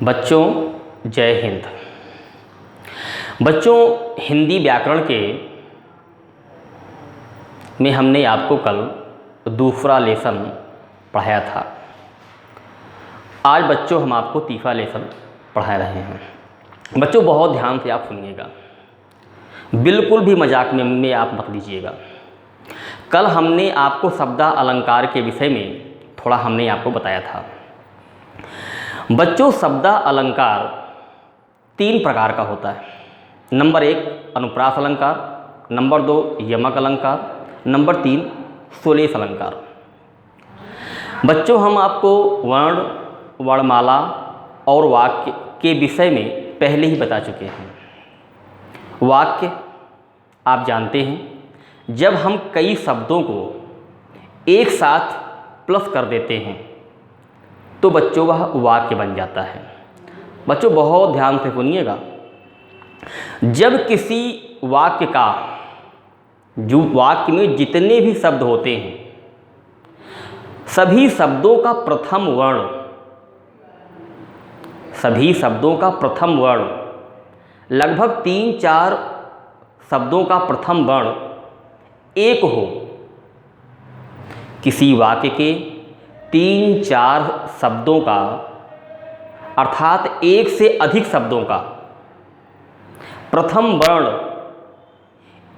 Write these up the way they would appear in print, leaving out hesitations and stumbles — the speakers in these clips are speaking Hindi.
बच्चों जय हिंद। बच्चों हिंदी व्याकरण के में हमने आपको कल दूसरा लेसन पढ़ाया था। आज बच्चों हम आपको तीसरा लेसन पढ़ा रहे हैं। बच्चों बहुत ध्यान से आप सुनिएगा, बिल्कुल भी मजाक में आप मत लीजिएगा। कल हमने आपको शब्द अलंकार के विषय में थोड़ा हमने आपको बताया था। बच्चों शब्द अलंकार 3 प्रकार का होता है। नंबर 1 अनुप्रास अलंकार, नंबर 2 यमक अलंकार, नंबर 3 सुलेश अलंकार। बच्चों हम आपको वर्ण, वर्णमाला और वाक्य के विषय में पहले ही बता चुके हैं। वाक्य आप जानते हैं, जब हम कई शब्दों को एक साथ प्लस कर देते हैं तो बच्चों वह वाक्य बन जाता है। बच्चों बहुत ध्यान से सुनिएगा, जब किसी वाक्य का जो वाक्य में जितने भी शब्द होते हैं सभी शब्दों का प्रथम वर्ण लगभग 3-4 शब्दों का प्रथम वर्ण एक हो, किसी वाक्य के 3-4 शब्दों का अर्थात एक से अधिक शब्दों का प्रथम वर्ण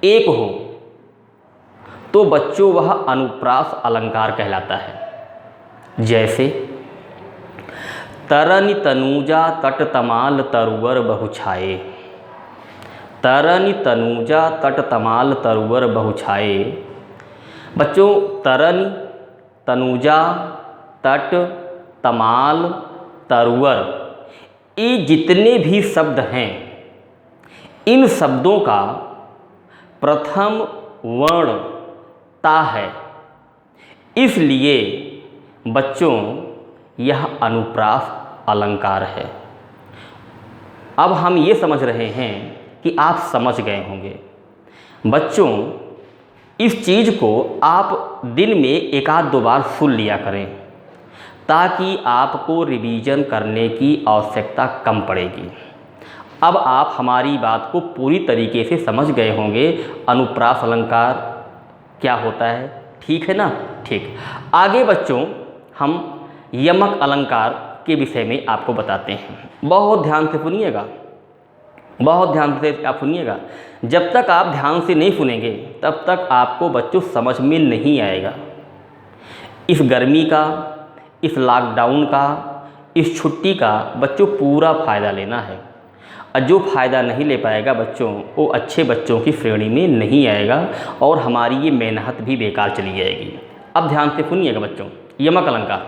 एक हो तो बच्चों वह अनुप्रास अलंकार कहलाता है। जैसे तरनि तनूजा तट तमाल तरुवर बहुछाए, तरनि तनूजा तट तमाल तरुवर बहुछाए। बच्चों तरनि, तनूजा, तट, तमाल, तरुवर, ये जितने भी शब्द हैं इन शब्दों का प्रथम वर्ण ता है, इसलिए बच्चों यह अनुप्रास अलंकार है। अब हम ये समझ रहे हैं कि आप समझ गए होंगे। बच्चों इस चीज़ को आप दिन में 1-2 बार सुन लिया करें ताकि आपको रिवीजन करने की आवश्यकता कम पड़ेगी। अब आप हमारी बात को पूरी तरीके से समझ गए होंगे। अनुप्रास अलंकार क्या होता है, ठीक है ना? ठीक। आगे बच्चों हम यमक अलंकार के विषय में आपको बताते हैं। बहुत ध्यान से सुनिएगा, बहुत ध्यान से आप सुनिएगा। जब तक आप ध्यान से नहीं सुनेंगे तब तक आपको बच्चों समझ में नहीं आएगा। इस गर्मी का, इस लॉकडाउन का, इस छुट्टी का बच्चों पूरा फ़ायदा लेना है, और जो फ़ायदा नहीं ले पाएगा बच्चों वो अच्छे बच्चों की श्रेणी में नहीं आएगा और हमारी ये मेहनत भी बेकार चली जाएगी। अब ध्यान से सुनिएगा बच्चों, यमक अलंकार।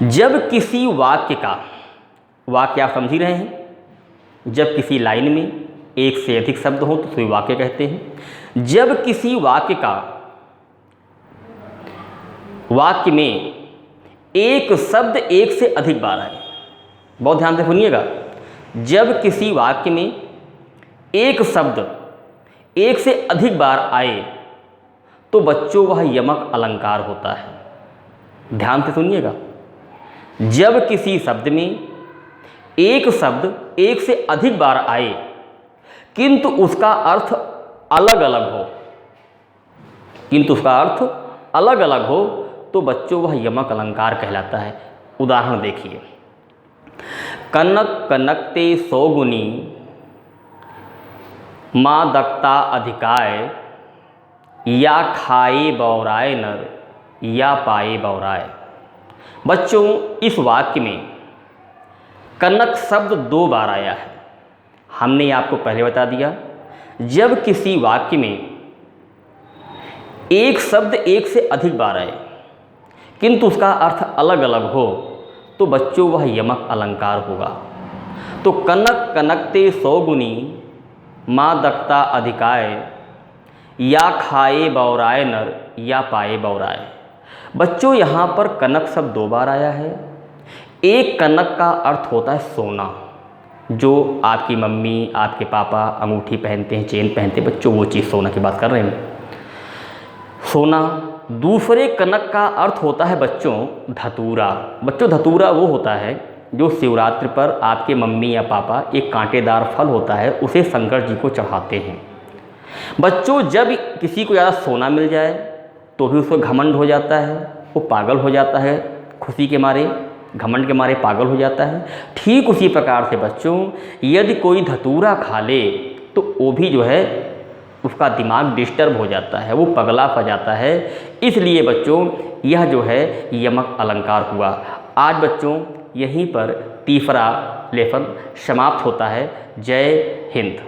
जब किसी वाक्य का, वाक्य आप समझ ही रहे हैं, जब किसी लाइन में एक से अधिक शब्द हो तो उसे वाक्य कहते हैं। जब किसी वाक्य में एक शब्द एक से अधिक बार आए, बहुत ध्यान से सुनिएगा, जब किसी वाक्य में एक शब्द एक से अधिक बार आए तो बच्चों वह यमक अलंकार होता है। ध्यान से सुनिएगा, जब किसी शब्द में एक शब्द एक से अधिक बार आए किंतु उसका अर्थ अलग अलग हो तो बच्चों वह यमक अलंकार कहलाता है। उदाहरण देखिए, कनक कनकते सौगुनी मादकता अधिकाय, या खाए बौराए नर या पाए बौराए। बच्चों इस वाक्य में कनक शब्द 2 बार आया है। हमने आपको पहले बता दिया, जब किसी वाक्य में एक शब्द एक से अधिक बार आए किंतु उसका अर्थ अलग अलग हो तो बच्चों वह यमक अलंकार होगा। तो कनक कनकते सौगुनी मादकता अधिकाय, या खाए बौराए नर या पाए बौराए। बच्चों यहाँ पर कनक शब्द 2 बार आया है। एक कनक का अर्थ होता है सोना, जो आपकी मम्मी आपके पापा अंगूठी पहनते हैं, चेन पहनते हैं, बच्चों वो चीज़ सोना की बात कर रहे हैं, सोना। दूसरे कनक का अर्थ होता है बच्चों धतूरा। बच्चों धतूरा वो होता है जो शिवरात्रि पर आपके मम्मी या पापा एक कांटेदार फल होता है उसे शंकर जी को चढ़ाते हैं। बच्चों, जब किसी को ज़्यादा सोना मिल जाए तो भी उसको घमंड हो जाता है, वो पागल हो जाता है, खुशी के मारे, घमंड के मारे पागल हो जाता है। ठीक उसी प्रकार से बच्चों, यदि कोई धतूरा खा ले तो वो भी जो है उसका दिमाग डिस्टर्ब हो जाता है, वो पगला सा जाता है। इसलिए बच्चों यह जो है यमक अलंकार हुआ। आज बच्चों यहीं पर तीसरा लेसन समाप्त होता है। जय हिंद।